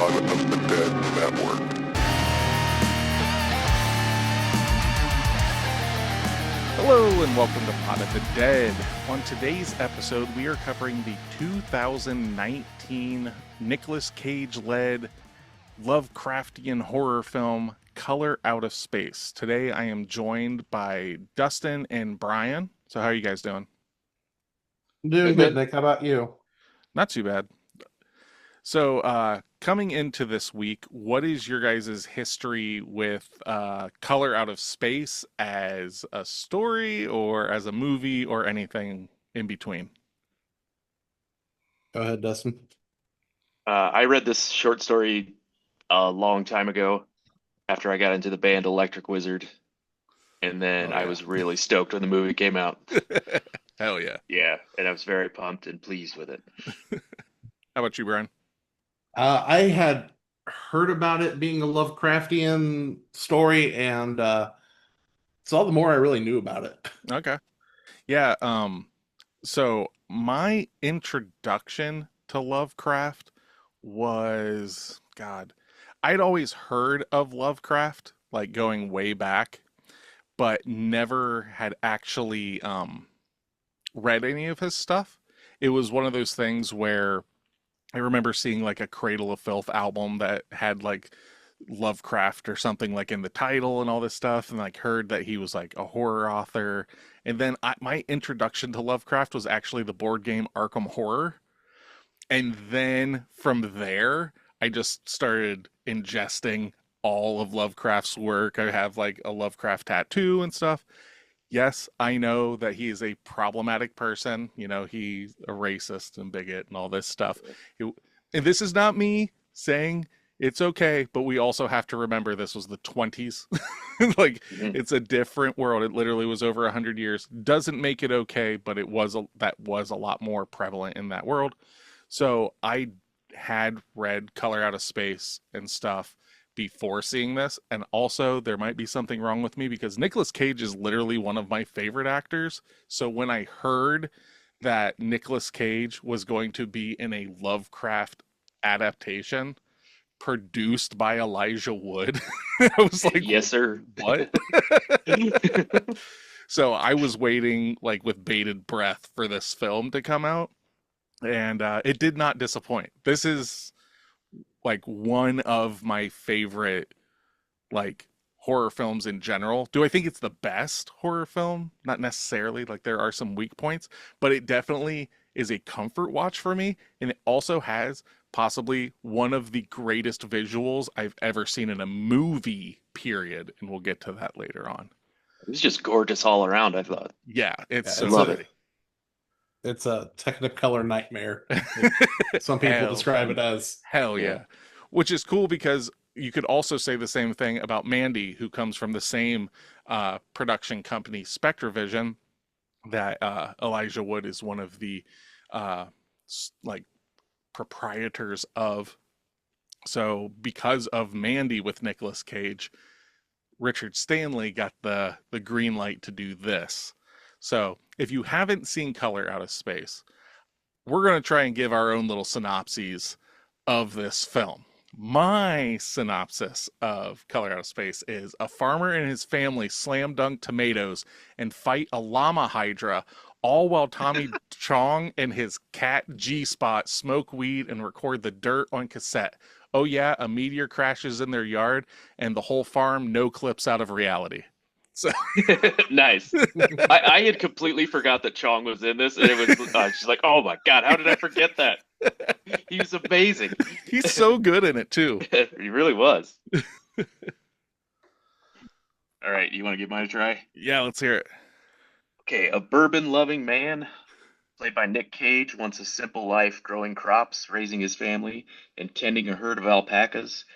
Dawn of the Dead Network. Hello and welcome to Pot of the Dead. On today's episode, we are covering the 2019 Nicolas Cage-led Lovecraftian horror film, Color Out of Space. Today I am joined by Dustin and Brian. So how are you guys doing? Doing good, Nick. How about you? Not too bad. So coming into this week, what is your guys' history with Color Out of Space as a story or as a movie or anything in between? Go ahead, Dustin. I read this short story a long time ago after I got into the band Electric Wizard. And then I was really stoked when the movie came out. Hell yeah. Yeah, and I was very pumped and pleased with it. How about you, Brian? I had heard about it being a Lovecraftian story, and it's all the more I really knew about it. Okay. Yeah, so my introduction to Lovecraft was, I'd always heard of Lovecraft, like going way back, but never had actually read any of his stuff. It was one of those things where I remember seeing like a Cradle of Filth album that had like Lovecraft or something like in the title and all this stuff, and like heard that he was like a horror author. And then my introduction to Lovecraft was actually the board game Arkham Horror. And then from there, I just started ingesting all of Lovecraft's work. I have like a Lovecraft tattoo and stuff. Yes, I know that he is a problematic person. You know, he's a racist and bigot and all this stuff. And this is not me saying it's okay, but we also have to remember this was the 20s. Like, it's a different world. It literally was over 100 years. Doesn't make it okay, but that was a lot more prevalent in that world. So I had read Color Out of Space and stuff before seeing this, and also there might be something wrong with me because Nicolas Cage is literally one of my favorite actors. So when I heard that Nicolas Cage was going to be in a Lovecraft adaptation produced by Elijah Wood, I was like, yes, sir. What? So I was waiting like with bated breath for this film to come out, and it did not disappoint. This is like one of my favorite like horror films in general. Do I think it's the best horror film? Not necessarily. Like there are some weak points, but it definitely is a comfort watch for me. And it also has possibly one of the greatest visuals I've ever seen in a movie, period. And we'll get to that later on. It's just gorgeous all around, I thought. Yeah, it's I love it. It's a Technicolor nightmare. Some people describe it as. Hell yeah. Which is cool because you could also say the same thing about Mandy, who comes from the same production company, Spectravision, that Elijah Wood is one of the like proprietors of. So because of Mandy with Nicolas Cage, Richard Stanley got the green light to do this. So if you haven't seen Color Out of Space, we're going to try and give our own little synopses of this film. My synopsis of Color Out of Space is a farmer and his family slam dunk tomatoes and fight a llama hydra, all while Tommy Chong and his cat G-Spot smoke weed and record the dirt on cassette. Oh yeah, a meteor crashes in their yard and the whole farm no clips out of reality. So Nice. I had completely forgot that Chong was in this, and it was she's like, oh my god, how did I forget that? He was amazing. He's so good in it too. He really was. All right, you want to give mine a try? Yeah, let's hear it. Okay, a bourbon-loving man, played by Nick Cage, wants a simple life growing crops, raising his family, and tending a herd of alpacas.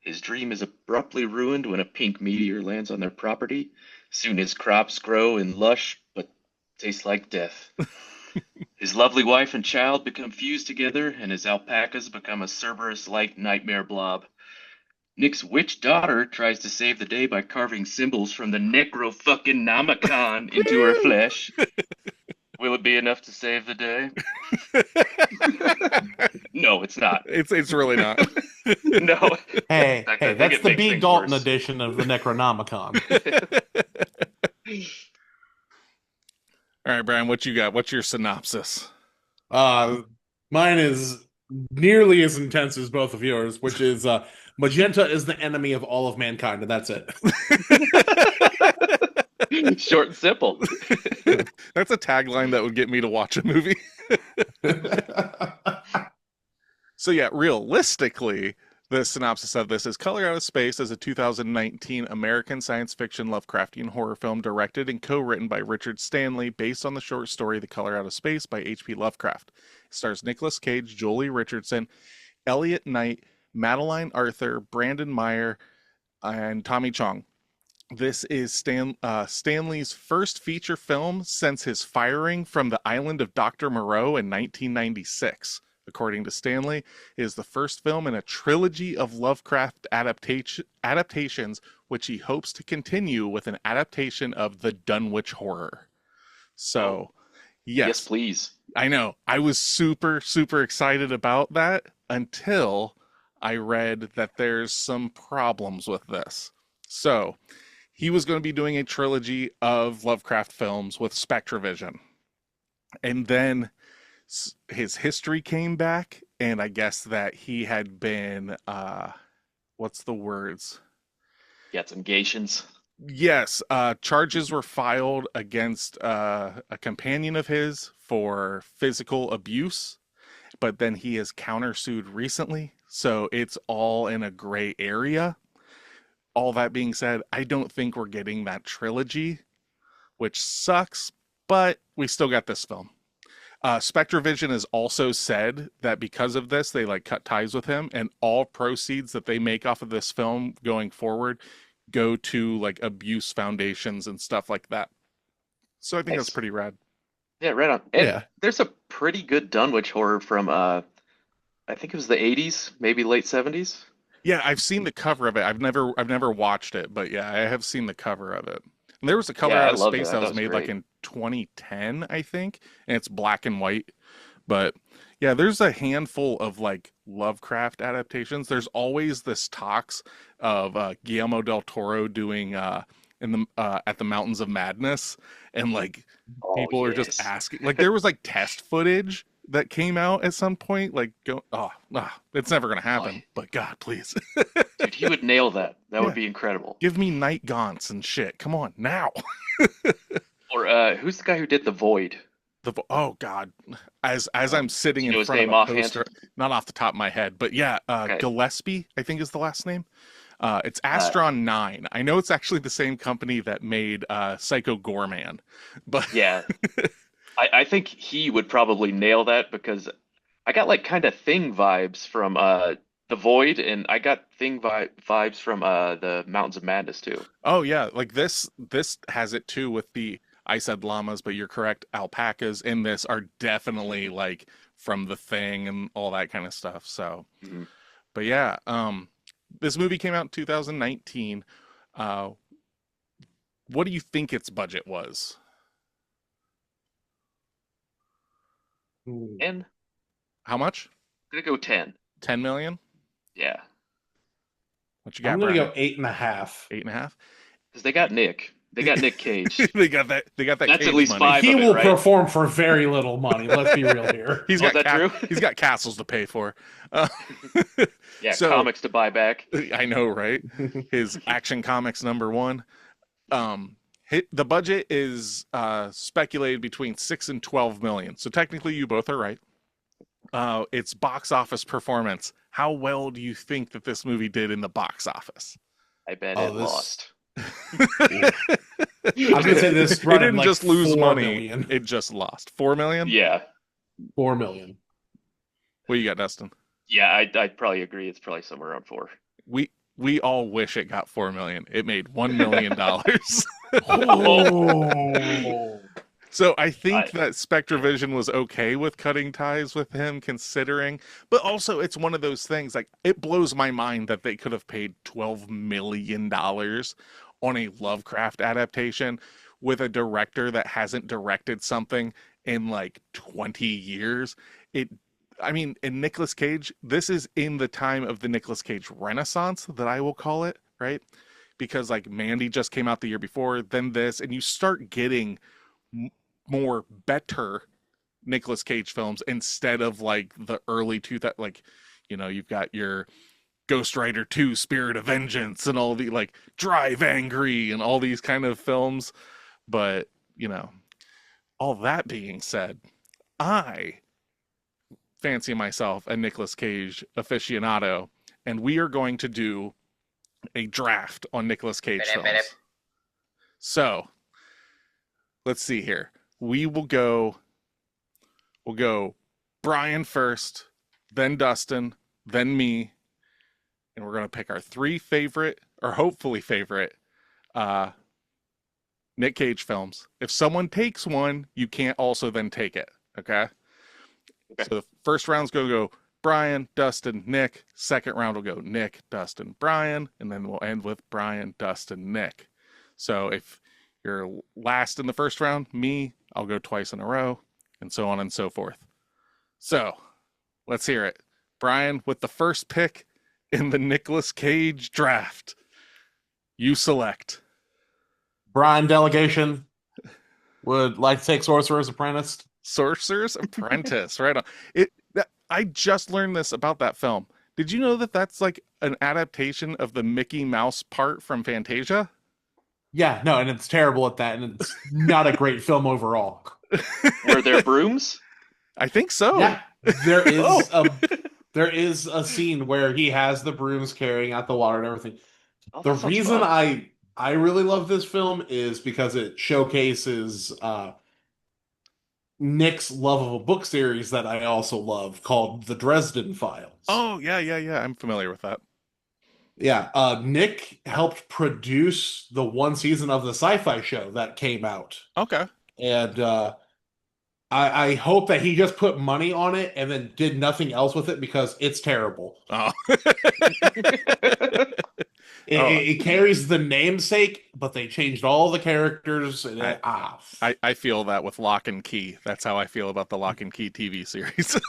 His dream is abruptly ruined when a pink meteor lands on their property. Soon his crops grow and lush, but taste like death. His lovely wife and child become fused together, and his alpacas become a Cerberus-like nightmare blob. Nick's witch daughter tries to save the day by carving symbols from the Necro-fucking-Nomicon into her flesh. Will it be enough to save the day? No, it's not. It's really not. No. Hey, In fact, hey, I think that's it the makes B. things Dalton worse. edition of the Necronomicon. All right, Brian, what you got? What's your synopsis? Uh, Mine is nearly as intense as both of yours, which is magenta is the enemy of all of mankind, and that's it. Short and simple. That's a tagline that would get me to watch a movie. So yeah, realistically, the synopsis of this is Color Out of Space is a 2019 American science fiction Lovecraftian horror film directed and co-written by Richard Stanley based on the short story The Color Out of Space by H.P. Lovecraft. It stars Nicolas Cage, Jolie Richardson, Elliot Knight, Madeline Arthur, Brandon Meyer, and Tommy Chong. This is Stanley's first feature film since his firing from the island of Dr. Moreau in 1996. According to Stanley, it is the first film in a trilogy of Lovecraft adaptations, which he hopes to continue with an adaptation of the Dunwich Horror. So, Yes, please. I know. I was super, super excited about that until I read that there's some problems with this. So, he was going to be doing a trilogy of Lovecraft films with Spectravision. And then his history came back, and I guess that he had been, what's the words? Got some Gations. Yes, charges were filed against a companion of his for physical abuse, but then he has countersued recently, so it's all in a gray area. All that being said, I don't think we're getting that trilogy, which sucks, but we still got this film. Spectravision has also said that because of this, they cut ties with him, and all proceeds that they make off of this film going forward go to abuse foundations and stuff like that. So I think that's pretty rad. Yeah, right on. And Yeah. there's a pretty good Dunwich horror from I think it was the 80s, maybe late 70s. Yeah, I've seen the cover of it. I've never watched it, but yeah, I have seen the cover of it. And there was a Color Yeah, I Out of loved it. Space I that thought was it was made great. in 2010, I think, and it's black and white. But yeah, there's a handful of Lovecraft adaptations. There's always this talks of Guillermo del Toro doing in the at the Mountains of Madness, and Oh, people are just yes. asking. There was test footage that came out at some point. It's never gonna happen. But God, please. Dude, he would nail that. That Yeah. would be incredible. Give me night gaunts and shit. Come on now. Or who's the guy who did The Void? Oh God, as I'm sitting you know in his front of name a offhand? poster, not off the top of my head, but yeah, Okay. Gillespie, I think is the last name. It's Astron 9. I know it's actually the same company that made Psycho Gorman, but Yeah. I think he would probably nail that because I got kind of Thing vibes from The Void, and I got Thing vibes from the Mountains of Madness too. oh yeah, this has it too with the, I said llamas, but you're correct. Alpacas in this are definitely from The Thing and all that kind of stuff. So, Mhm. but yeah, this movie came out in 2019. What do you think its budget was? And How much? I'm gonna go 10. 10 million? Yeah, What you got, I'm gonna Brian? go 8.5. 8.5? because they got Nick. They got Nick Cage. They got that That's Cage at least money. five. He of it, will right? perform for very little money. Let's be real here. He's Oh, got is that true? he's got castles to pay for. Yeah, So- comics to buy back. I know, right? His Action Comics #1. The budget is speculated between 6 and 12 million. So technically, you both are right. Its box office performance. How well do you think that this movie did in the box office? I bet Oh, it this- lost. I was gonna say this It run didn't just lose 4 money. million. It just lost 4 million. Yeah, 4 million. What you got, Dustin? yeah, I'd probably agree. It's probably somewhere around 4. We all wish it got 4 million. It made $1 million. Oh. So I think that Spectravision was okay with cutting ties with him, considering, but also it's one of those things, it blows my mind that they could have paid $12 million on a Lovecraft adaptation with a director that hasn't directed something in 20 years. I mean, in Nicolas Cage, this is in the time of the Nicolas Cage Renaissance that I will call it, right? Because like Mandy just came out the year before, then this, and you start getting more better Nicolas Cage films instead of like the early 2000, like, you've got your Ghost Rider 2, Spirit of Vengeance, and all the like Drive Angry and all these kind of films. But, all that being said, I fancy myself a Nicolas Cage aficionado, and we are going to do a draft on Nicolas Cage films. So, let's see here. We'll go Brian first, then Dustin, then me, and we're going to pick our 3 favorite, or hopefully favorite, Nick Cage films. If someone takes one, you can't also then take it, okay? So the first round's going to go Brian, Dustin, Nick. Second round will go Nick, Dustin, Brian, and then we'll end with Brian, Dustin, Nick. So if you're last in the first round, me, I'll go twice in a row, and so on and so forth. So, let's hear it. Brian, with the first pick in the Nicolas Cage draft, you select. Brian Delegation would like to take Sorcerer's Apprentice. Sorcerer's Apprentice, right on. I just learned this about that film. Did you know that that's like an adaptation of the Mickey Mouse part from Fantasia? Yeah, no, and it's terrible at that, and it's not a great film overall. Were there brooms? I think so. Yeah, there is a scene where he has the brooms carrying out the water and everything. Oh, The that sounds reason fun. I really love this film is because it showcases Nick's love of a book series that I also love called The Dresden Files. Oh, yeah. I'm familiar with that. Yeah, Nick helped produce the one season of the sci-fi show that came out. Okay. And I hope that he just put money on it and then did nothing else with it because it's terrible. Oh. It carries the namesake, but they changed all the characters. And I feel that with Lock and Key. That's how I feel about the Lock and Key TV series.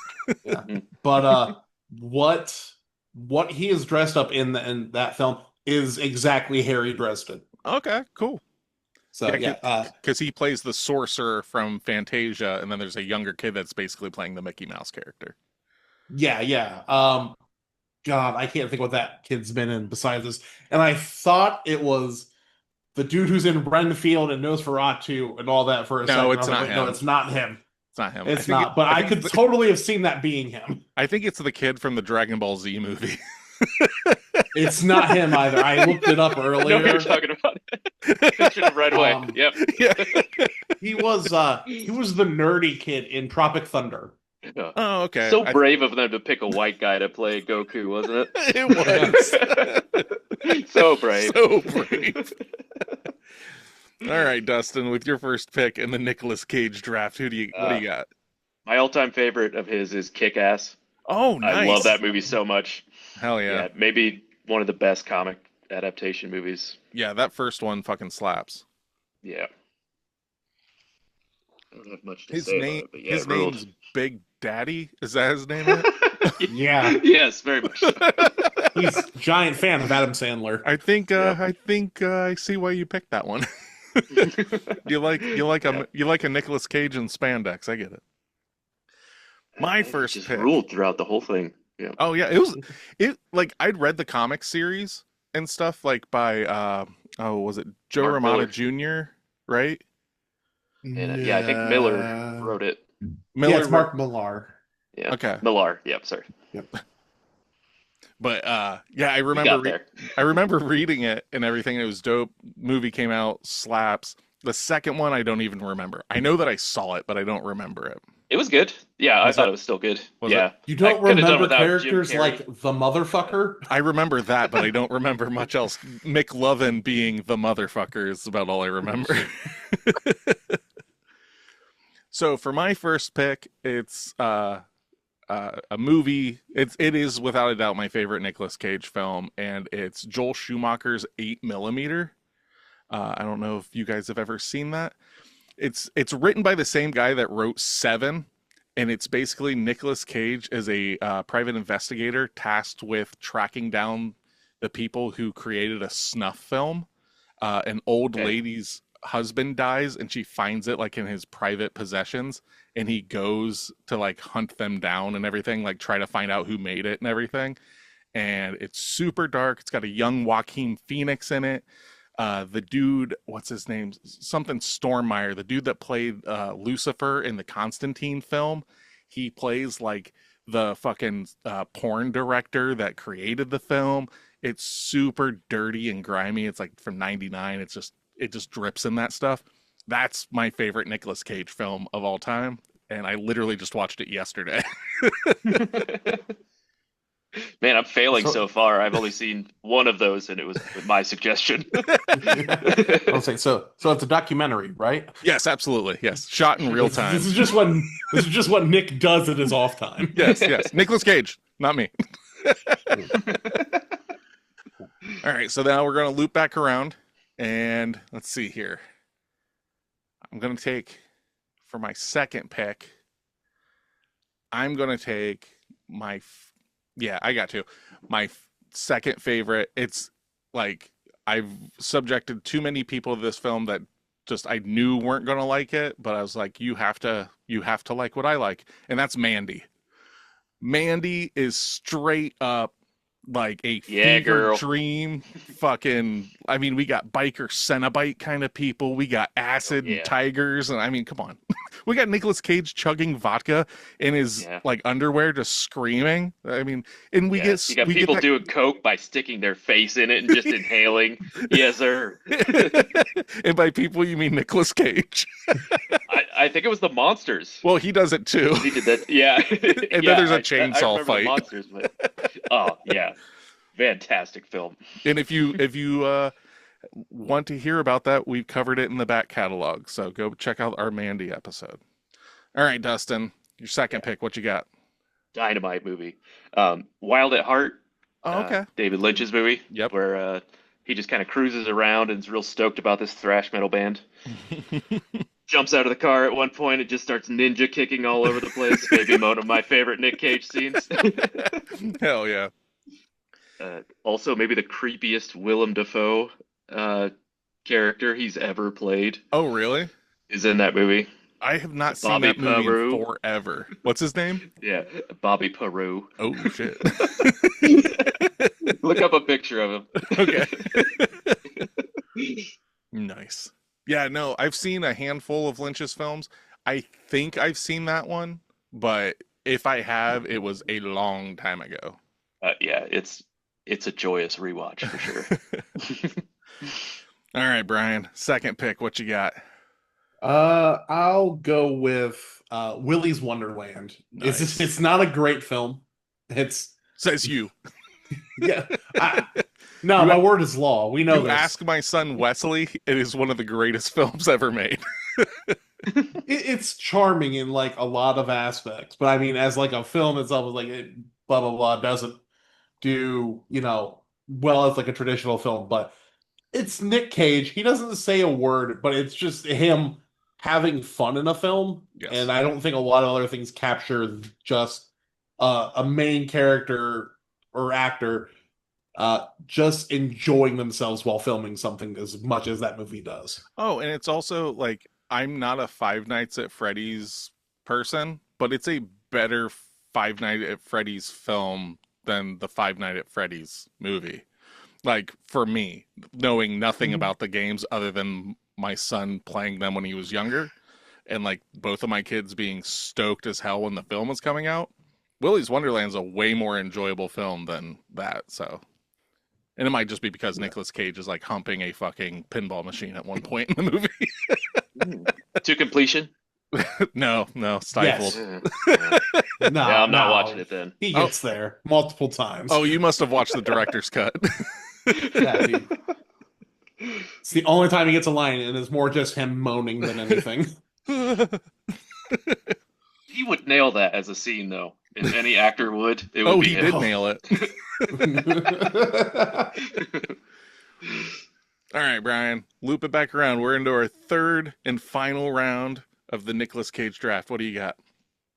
Yeah. But what he is dressed up in that film is exactly Harry Dresden. Okay, cool. So because he plays the sorcerer from Fantasia, and then there's a younger kid that's basically playing the Mickey Mouse character. Yeah. God, I can't think what that kid's been in besides this. And I thought it was the dude who's in Renfield and Nosferatu and all that for a second. No, it's not him. No, it's not him. It's not him. It's not. But I could totally have seen that being him. I think it's the kid from the Dragon Ball Z movie. It's not him either. I looked it up earlier. I know who you're talking about. Pictured him right away. Yep. Yeah. He was the nerdy kid in Tropic Thunder. Oh, okay. So brave of them to pick a white guy to play Goku, wasn't it? It was. So brave. So brave. All right, Dustin, with your first pick in the Nicolas Cage draft, what do you got? My all-time favorite of his is Kick-Ass. Oh, nice. I love that movie so much. Hell yeah. Maybe one of the best comic adaptation movies. Yeah, that first one fucking slaps. Yeah. I don't have much to His say name, about it, but yeah, his name's Big Daddy. Is that his name? Yeah. Yes, very much so. He's a giant fan of Adam Sandler. I think I see why you picked that one. you like a Nicolas Cage in spandex. I get it. My first just pick ruled throughout the whole thing. Yeah. Oh yeah, it like I'd read the comic series and stuff like by was it Joe Mark Romano Miller. Jr., right? And, yeah, I think Miller wrote it. Miller Yeah, it's Mark Millar. Yeah. Okay. Millar. Yep. Sorry. Yep. But yeah, I We got remember there. I remember reading it and everything. It was dope. Movie came out, slaps. The second one I don't even remember. I know that I saw it, but I don't remember it. It was good. Yeah, I Was thought it? it was still good. Was Yeah. it? You I don't could have done remember without Jim characters Carrey. like the motherfucker? I remember that, but I don't remember much else. McLovin being the motherfucker is about all I remember. So for my first pick, it's a movie. It is without a doubt my favorite Nicolas Cage film, and it's Joel Schumacher's 8mm. I don't know if you guys have ever seen that. It's written by the same guy that wrote Seven, and it's basically Nicolas Cage as a private investigator tasked with tracking down the people who created a snuff film. An old lady's husband dies, and she finds it like in his private possessions, and he goes to like hunt them down and everything, like try to find out who made it and everything. And it's super dark. It's got a young Joaquin Phoenix in it. The dude, what's his name? Something Stormmeyer, the dude that played Lucifer in the Constantine film. He plays like the fucking porn director that created the film. It's super dirty and grimy. It's like from '99. It just drips in that stuff. That's my favorite Nicolas Cage film of all time, and I literally just watched it yesterday. Man, I'm failing so far. I've only seen one of those, and it was my suggestion. I'll say so. So it's a documentary, right? Yes, absolutely. Yes, shot in real time. This is just what Nick does at his off time. Yes. Nicolas Cage, not me. All right, so now we're going to loop back around, and let's see here. I'm going to take, for my second pick, I'm going to take my second favorite. It's like I've subjected too many people to this film that just I knew weren't going to like it, but I was like, you have to like what I like, and that's Mandy. Mandy is straight up like a fever dream fucking. I mean, we got biker Cenobite kind of people, we got acid tigers, and I mean, come on. We got Nicolas Cage chugging vodka in his like underwear, just screaming. I mean, and we get people doing coke by sticking their face in it and just inhaling. Yes, sir. And by people, you mean Nicolas Cage? I think it was the monsters. Well, he does it too. He did that. Yeah. And then there's a chainsaw fight. The monsters, but, oh yeah, fantastic film. And if you want to hear about that, we've covered it in the back catalog, so go check out our Mandy episode. All right, Dustin, your second pick, what you got? Dynamite movie. Wild at Heart. Oh, okay. David Lynch's movie. Yep. Where he just kind of cruises around and is real stoked about this thrash metal band. Jumps out of the car at one point and just starts ninja kicking all over the place. Maybe one of my favorite Nick Cage scenes. Hell yeah. Also, maybe the creepiest Willem Dafoe character he's ever played. Oh, really? Is in that movie. I have not seen that movie in forever. What's his name? Yeah, Bobby Peru. Oh, shit. Look up a picture of him. Okay. Nice. Yeah, no, I've seen a handful of Lynch's films. I think I've seen that one, but if I have, it was a long time ago. Yeah, it's a joyous rewatch for sure. All right, Brian, second pick, what you got? I'll go with Willy's Wonderland. Nice. It's not a great film. Says you. Yeah. My word is law. We know you this. Ask my son Wesley, it is one of the greatest films ever made. It's charming in like a lot of aspects, but I mean, as like a film itself, like blah blah blah doesn't do well as like a traditional film. But it's Nick Cage. He doesn't say a word, but it's just him having fun in a film. Yes. And I don't think a lot of other things capture just a main character or actor just enjoying themselves while filming something as much as that movie does. Oh, and it's also like, I'm not a Five Nights at Freddy's person, but it's a better Five Nights at Freddy's film than the Five Nights at Freddy's movie. Like, for me, knowing nothing about the games other than my son playing them when he was younger, and like both of my kids being stoked as hell when the film was coming out, Willy's Wonderland's a way more enjoyable film than that, so. And it might just be because Nicolas Cage is like humping a fucking pinball machine at one point in the movie. To completion? No, stifled. Yes. No, I'm not watching it then. He gets there multiple times. Oh, you must have watched the director's cut. Yeah, it's the only time he gets a line, and it's more just him moaning than anything. He would nail that as a scene, though. If any actor would, it would be he him. did nail it. All right, Brian, loop it back around. We're into our third and final round of the Nicolas Cage draft. What do you got?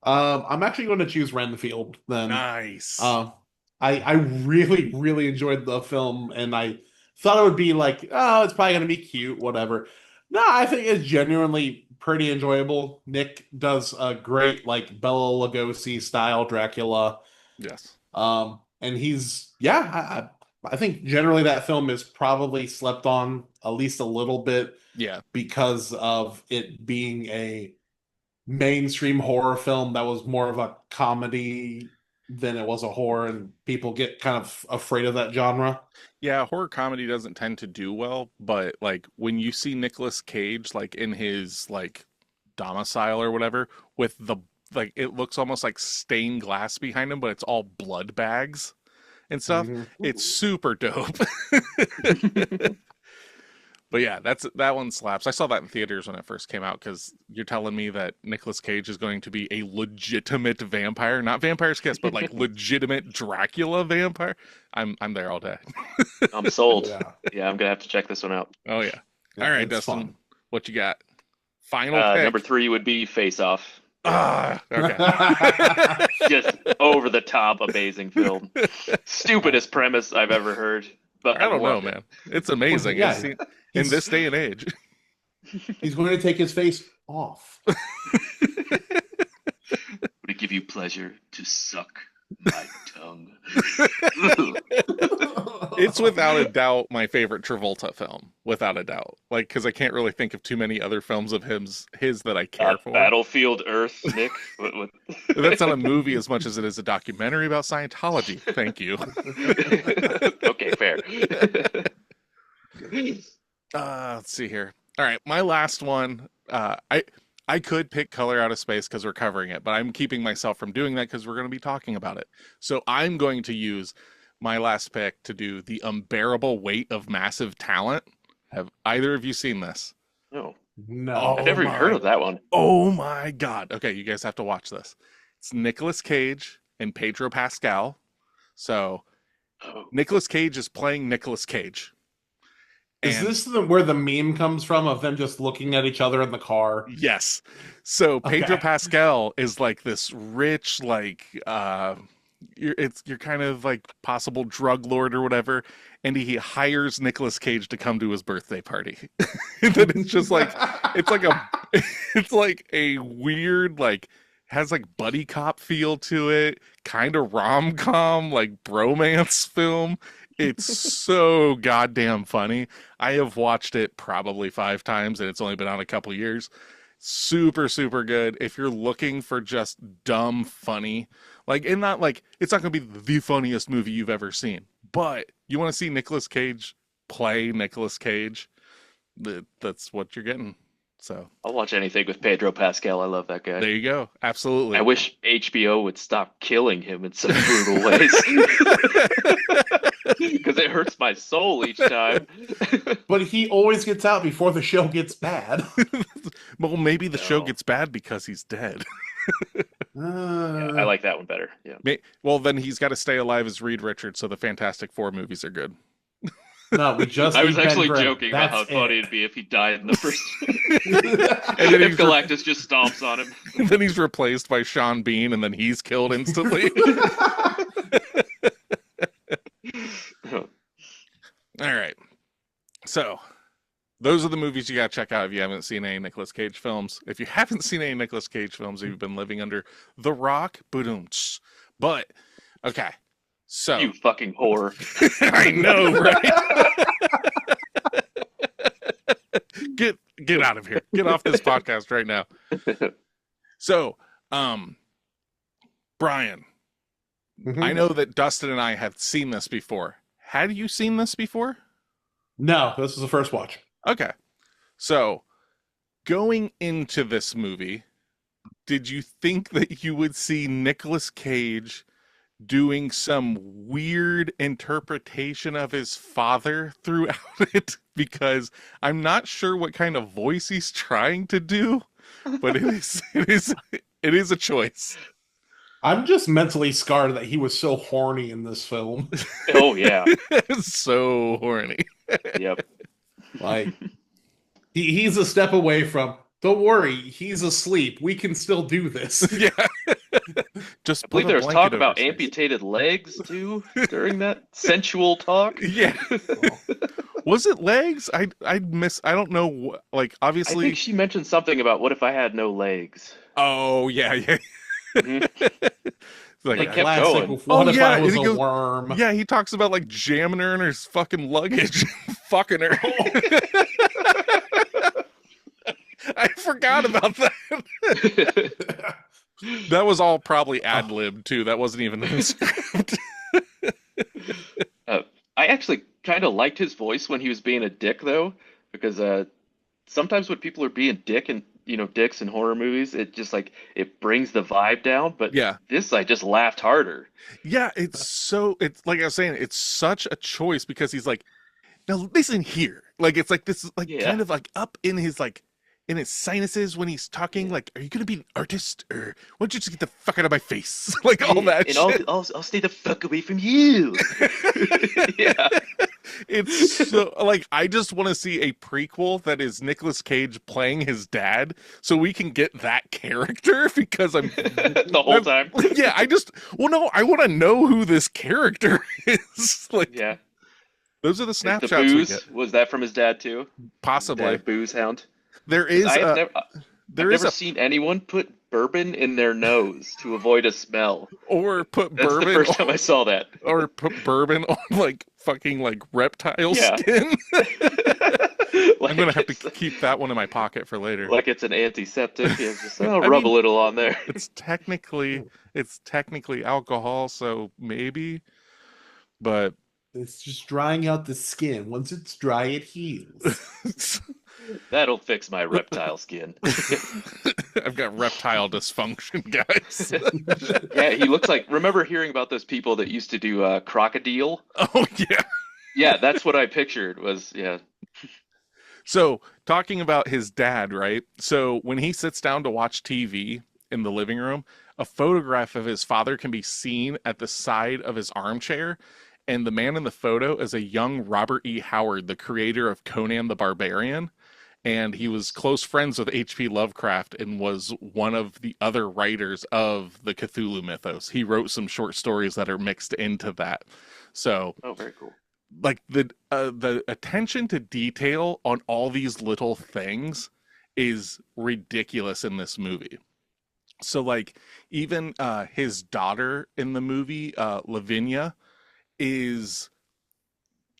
I'm actually going to choose Renfield then. Nice. I really, really enjoyed the film, and I thought it would be like, oh, it's probably going to be cute, whatever. No, I think it's genuinely pretty enjoyable. Nick does a great, like, Bela Lugosi style Dracula. Yes. And he's, yeah, I think generally that film is probably slept on at least a little bit Yeah. because of it being a mainstream horror film that was more of a comedy than it was a horror, and people get kind of afraid of that genre. Yeah, horror comedy doesn't tend to do well, but like when you see Nicolas Cage like in his like domicile or whatever with the like it looks almost like stained glass behind him, but it's all blood bags and stuff. Mhm. It's super dope. But yeah, that one slaps. I saw that in theaters when it first came out because you're telling me that Nicolas Cage is going to be a legitimate vampire, not Vampire's Kiss, but like legitimate Dracula vampire. I'm there all day. I'm sold. Yeah. Yeah, I'm gonna have to check this one out. Oh yeah. Yeah, All right, it's Dustin, fun. what you got? Final pick. Number 3 would be Face Off. Okay. Just over the top, amazing film. Stupidest premise I've ever heard. But I don't know, love it. man. It's amazing. Yeah. It's- in this day and age. He's going to take his face off. Would it give you pleasure to suck my tongue? It's without a doubt my favorite Travolta film, without a doubt. Like, because I can't really think of too many other films of his that I care for. Battlefield Earth, Nick. That's not a movie as much as it is a documentary about Scientology. Thank you. Okay, fair. Let's see here. All right, my last one. I could pick Color Out of Space because we're covering it, but I'm keeping myself from doing that because we're going to be talking about it. So I'm going to use my last pick to do The Unbearable Weight of Massive Talent. Have either of you seen this? No, No. I've never even heard of that one. Oh my God. Okay, you guys have to watch this. It's Nicolas Cage and Pedro Pascal. So Oh. Nicolas Cage is playing Nicolas Cage. Is And- this where the meme comes from of them just looking at each other in the car? Yes. So Pedro Okay. Pascal is like this rich, like you're kind of like possible drug lord or whatever, and he hires Nicolas Cage to come to his birthday party. And then it's just like it's like a weird like has like buddy cop feel to it, kind of rom-com like bromance film. It's so goddamn funny. I have watched it probably 5 times and it's only been on a couple years. Super, super good. If you're looking for just dumb funny, like, and not like, it's not going to be the funniest movie you've ever seen, but you want to see Nicolas Cage play Nicolas Cage, that's what you're getting. So I'll watch anything with Pedro Pascal. I love that guy. there you go. Absolutely. I wish HBO would stop killing him in some brutal ways. Because it hurts my soul each time. But he always gets out before the show gets bad. Well, maybe the show No. gets bad because he's dead. Yeah, I like that one better. Yeah. Well, then he's got to stay alive as Reed Richards, so the Fantastic Four movies are good. No, we just. I was need Ben actually Grimm. joking about how That's funny it. it'd be if he died in the first. And then if he's Galactus just stomps on him. And then he's replaced by Sean Bean, and then he's killed instantly. All right. So, those are the movies you got to check out if you haven't seen any Nicolas Cage films. If you haven't seen any Nicolas Cage films, you've been living under the rock. Boom. But, okay. So, You fucking whore. I know, right? Get out of here. Get off this podcast right now. So, Brian, Mhm. I know that Dustin and I have seen this before. Had you seen this before? No, this is the first watch. Okay. So, going into this movie, did you think that you would see Nicolas Cage doing some weird interpretation of his father throughout it? Because I'm not sure what kind of voice he's trying to do, but it is a choice. I'm just mentally scarred that he was so horny in this film. Oh, yeah. So horny. Yep. Like, he's a step away from Don't worry, he's asleep. We can still do this. Yeah. Just I put believe a there was blanket talk over about his face. amputated legs too during that sensual talk. Yeah. Was it legs? I don't know. Like I obviously. think she mentioned something about what if I had no legs. Oh yeah, yeah. Mhm. It's like, They The kept classic, going. what if I and was he a goes, worm? yeah, he talks about like jamming her in her fucking luggage, fucking her. I forgot about that. That was all probably ad lib too. That wasn't even in the script. I actually kind of liked his voice when he was being a dick, though, because sometimes when people are being dicks in horror movies, it just like it brings the vibe down. But Yeah. this, I just laughed harder. Yeah, it's like I was saying, it's such a choice because he's like, now listen here. Like it's like this is like Yeah. kind of like up in his sinuses when he's talking. Yeah. Like, are you gonna be an artist or why don't you just get the fuck out of my face? Like all that and shit. I'll stay the fuck away from you. Yeah. It's so like I just want to see a prequel that is Nicolas Cage playing his dad, so we can get that character because I'm The whole time. Yeah, I want to know who this character is. Like, Yeah. those are the The snapshots we booze, get. was that from his dad too? Possibly. Dad, booze hound. There is I've there never is a seen anyone put bourbon in their nose to avoid a smell. or put That's bourbon the first time I saw that. or put bourbon on like fucking like reptile Yeah. skin. Like I'm gonna have to it's- keep that one in my pocket for later. like it's an antiseptic. Yeah, just I'll I rub mean, a little on there. it's technically alcohol, so maybe, but It's just drying out the skin. Once it's dry, it heals. That'll fix my reptile skin. I've got reptile dysfunction, guys. Yeah, he looks like. Remember hearing about those people that used to do crocodile? Oh yeah. Yeah, that's what I pictured. Was yeah. So talking about his dad, right? So when he sits down to watch TV in the living room, a photograph of his father can be seen at the side of his armchair. And the man in the photo is a young Robert E. Howard, the creator of Conan the Barbarian. And he was close friends with H.P. Lovecraft and was one of the other writers of the Cthulhu mythos. He wrote some short stories that are mixed into that. So, Oh, very cool. like the attention to detail on all these little things is ridiculous in this movie. So, like even his daughter in the movie, Lavinia, is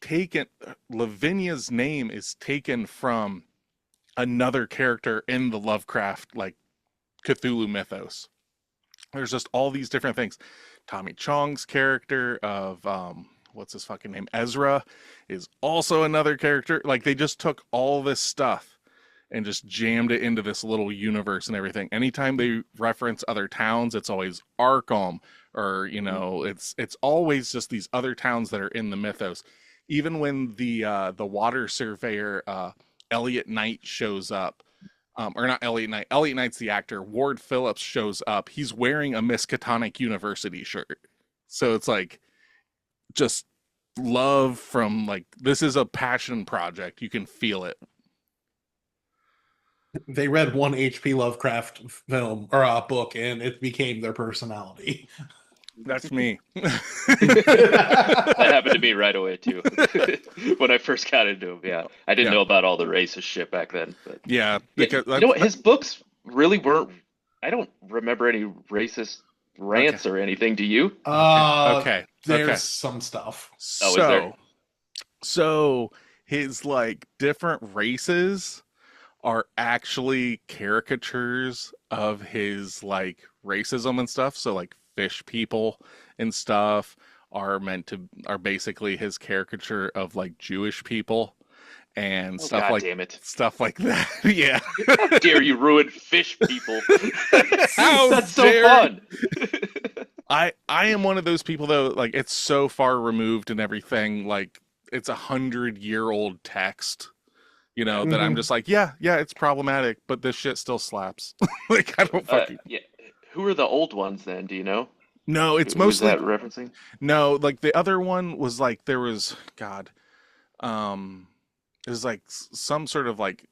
taken. Lavinia's name is taken from another character in the Lovecraft like Cthulhu mythos. There's just all these different things. Tommy Chong's character of what's his fucking name, Ezra, is also another character. Like they just took all this stuff and just jammed it into this little universe and everything. Anytime they reference other towns, it's always Arkham or it's always just these other towns that are in the mythos. Even when the water surveyor Elliot Knight shows up, or not Elliot Knight. Elliot Knight's the actor. Ward Phillips shows up. He's wearing a Miskatonic University shirt. So it's like just love from like this is a passion project. You can feel it. They read one H.P. Lovecraft film or a book, and it became their personality. That's me. That happened to me right away too. When I first got into him, yeah. I didn't Yeah. know about all the racist shit back then. But Yeah, yeah, because you know what? His books really weren't. I don't remember any racist rants or anything. Do you? okay. There's some stuff. Oh, is there? So his like different races are actually caricatures of his like racism and stuff. So like fish people and stuff are basically his caricature of like Jewish people and Oh, stuff God like damn it! stuff like that. Yeah. How dare you ruin fish people? How That's so dare- fun. I am one of those people though, like it's so far removed and everything, like it's 100-year-old text, that I'm just like, yeah, it's problematic, but this shit still slaps. Like I don't fucking Yeah. Who are the old ones then? Do you know? No, it's Who was mostly that referencing? no, like the other one was like there was it was like some sort of like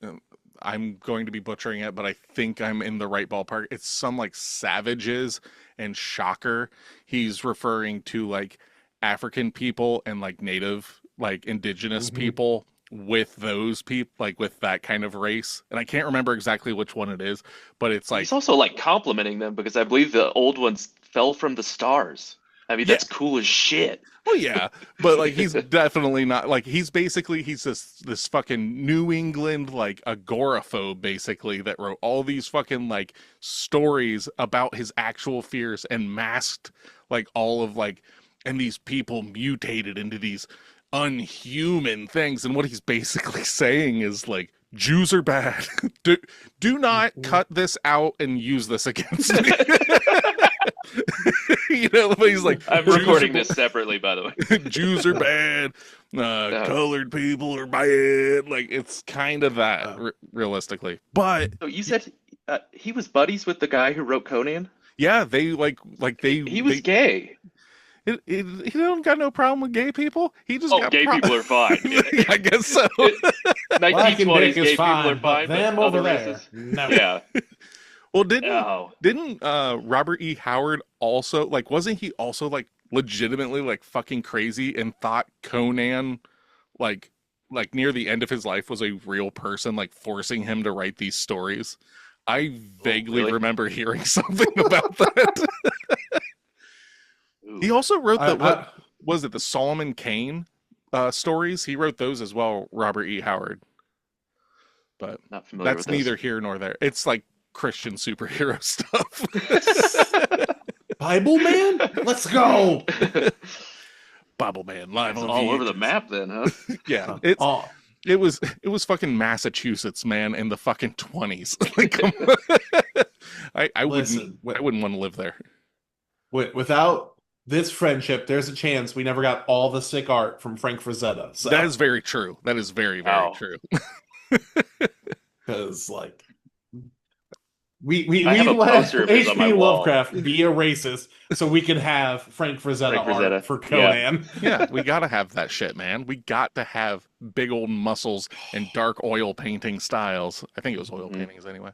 I'm going to be butchering it, but I think I'm in the right ballpark. It's some like savages and shocker. He's referring to like African people and like native, like indigenous people with those people, like with that kind of race. And I can't remember exactly which one it is, but it's like, He's also like complimenting them because I believe the old ones fell from the stars. I mean, Yeah. that's cool as shit. well, yeah, but like he's definitely not like he's this fucking New England like agoraphobe basically that wrote all these fucking like stories about his actual fears and masked like all of like and these people mutated into these unhuman things, and what he's basically saying is like Jews are bad. do not cut this out and use this against me. You know, but he's like, I'm Jews recording are this separately, by the way. Jews are bad. Colored people are bad. Like it's kind of that realistically, but So you said he was buddies with the guy who wrote Conan? yeah, they He was gay. he don't got no problem with gay people. He just Oh, got gay people are fine. I guess so. Black and 1920s dick gay is people fine, are but fine, but them other over there, races. no. Yeah. Well, Oh. didn't Robert E. Howard also like wasn't he also like legitimately like fucking crazy and thought Conan like near the end of his life was a real person like forcing him to write these stories? I vaguely really? remember hearing something about that. Ooh. He also wrote I- what was it, the Solomon Kane stories? He wrote those as well, Robert E. Howard. But Not familiar that's with neither here nor there. It's like Christian superhero stuff. Bible man, let's go. Bible Man live It's on all over the VHS. map then, huh? Yeah, Oh, it was fucking Massachusetts, man, in the fucking 20s. Like, come on. I listen, wouldn't want to live there. without this friendship, there's a chance we never got all the sick art from Frank Frazetta. So, That is very true. That is very, very Wow. true. because like we I have a let poster of his on my H.P. wall. Lovecraft be a racist so we could have Frank Frazetta, Frank Frazetta, art for yeah. Conan. Yeah, we gotta have that shit, man. We got to have big old muscles and dark oil painting styles. I think it was oil paintings anyway.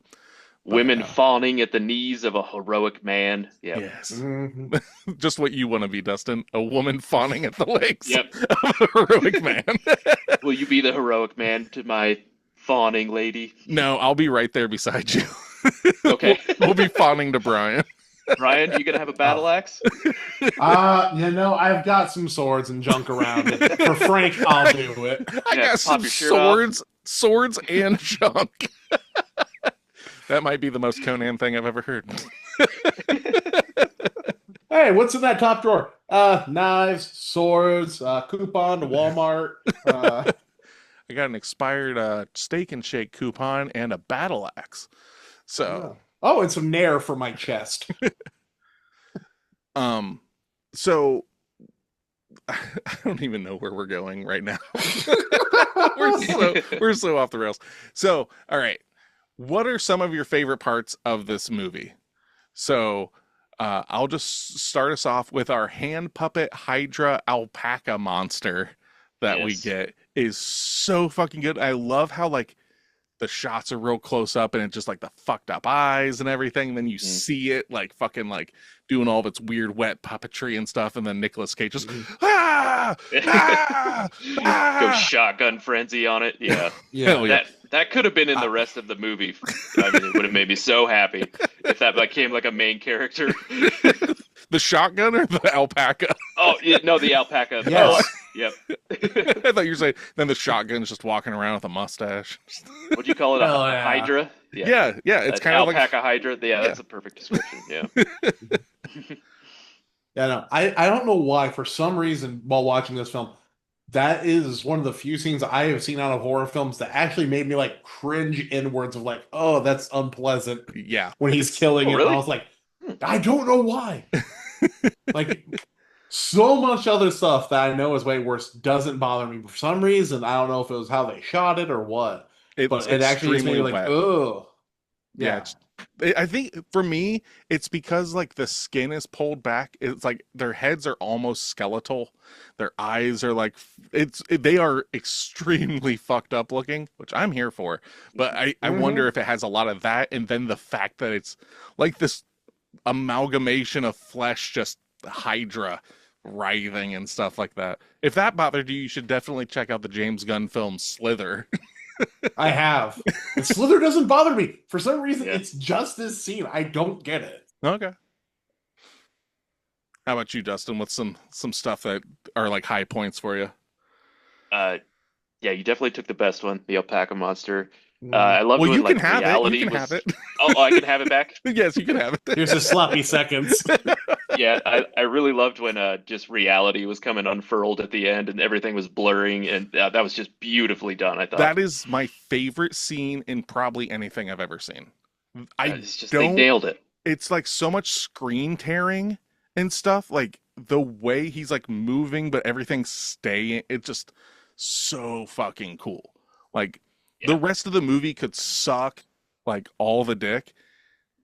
Women yeah. fawning at the knees of a heroic man. Yep. Yes. Mhm. Just what you want to be, Dustin. A woman fawning at the legs Yep. of a heroic man. Will you be the heroic man to my fawning lady? No, I'll be right there beside you. Okay. We'll be fawning to Brian. Ryan, you gonna have a battle axe? I've got some swords and junk around. For Frank, I'll do it. I Yeah, got pop some your shirt off. swords and junk. That might be the most Conan thing I've ever heard. Hey, what's in that top drawer? Knives, swords, coupon to Walmart. I got an expired steak and shake coupon and a battle axe. So, Oh, and some nair for my chest. so I don't even know where we're going right now. we're so off the rails. So, all right. What are some of your favorite parts of this movie? So, I'll just start us off with our hand puppet Hydra alpaca monster that we Yes. get is so fucking good. I love how like the shots are real close up and it's just like the fucked up eyes and everything. And then you see it like fucking like doing all of its weird wet puppetry and stuff. And then Nicolas Cage just ah, ah, Go ah. shotgun frenzy on it. Yeah. Hell yeah. That could have been in the rest of the movie. I mean, it would have made me so happy if that became like a main character. The shotgun or the alpaca? Oh, yeah, no, the alpaca. Yes. Oh, yep. I thought you were saying then the shotgun's just walking around with a mustache. What'd you call it? Oh, A yeah. Hydra? Yeah, it's An kind of like alpaca Hydra. Yeah, that's a perfect description. Yeah. Yeah, no, I don't know why. For some reason, while watching this film, that is one of the few scenes I have seen out of horror films that actually made me like cringe inwards of like, oh, that's unpleasant yeah. when he's killing Oh, it. really? I was like, I don't know why. Like, so much other stuff that I know is way worse doesn't bother me. But for some reason, I don't know if it was how they shot it or what. It's But it actually just made me extremely like, wet. oh. Yeah, it's I think for me, it's because like the skin is pulled back. It's like their heads are almost skeletal. Their eyes are like they are extremely fucked up looking, which I'm here for. But I wonder if it has a lot of that, and then the fact that it's like this amalgamation of flesh, just Hydra writhing and stuff like that. If that bothered you, you should definitely check out the James Gunn film Slither. I have. And Slither doesn't bother me. For some reason, Yeah. it's just this scene. I don't get it. Okay. How about you, Dustin? What's some stuff that are like high points for you? Yeah, you definitely took the best one, the alpaca monster. I love Well, when you like can have it. reality You can was. have it. Oh, I can have it back. Yes, you can have it. Here's a sloppy seconds. Yeah, I really loved when just reality was coming unfurled at the end and everything was blurring, and that was just beautifully done, I thought. That is my favorite scene in probably anything I've ever seen. It's just they nailed it. It's like so much screen tearing and stuff. Like the way he's like moving, but everything's staying. It's just so fucking cool. Like the rest of the movie could suck like all the dick.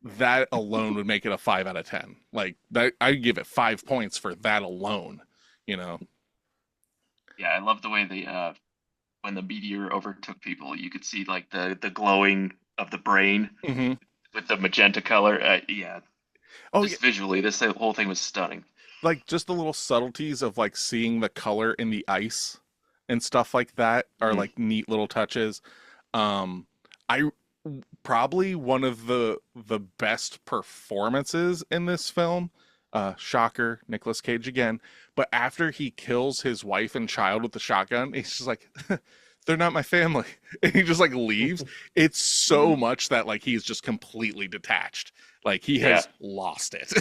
That alone would make it a 5 out of 10. Like that, I'd give it 5 points for that alone. You know. Yeah, I love the way when the meteor overtook people, you could see like the glowing of the brain with the magenta color. Yeah. Oh, just visually, this whole thing was stunning. Like just the little subtleties of like seeing the color in the ice and stuff like that are like neat little touches. I probably one of the best performances in this film. Shocker, Nicolas Cage again. But after he kills his wife and child with the shotgun, he's just like, they're not my family. And he just like leaves. It's so much that like he's just completely detached. Like he has lost it.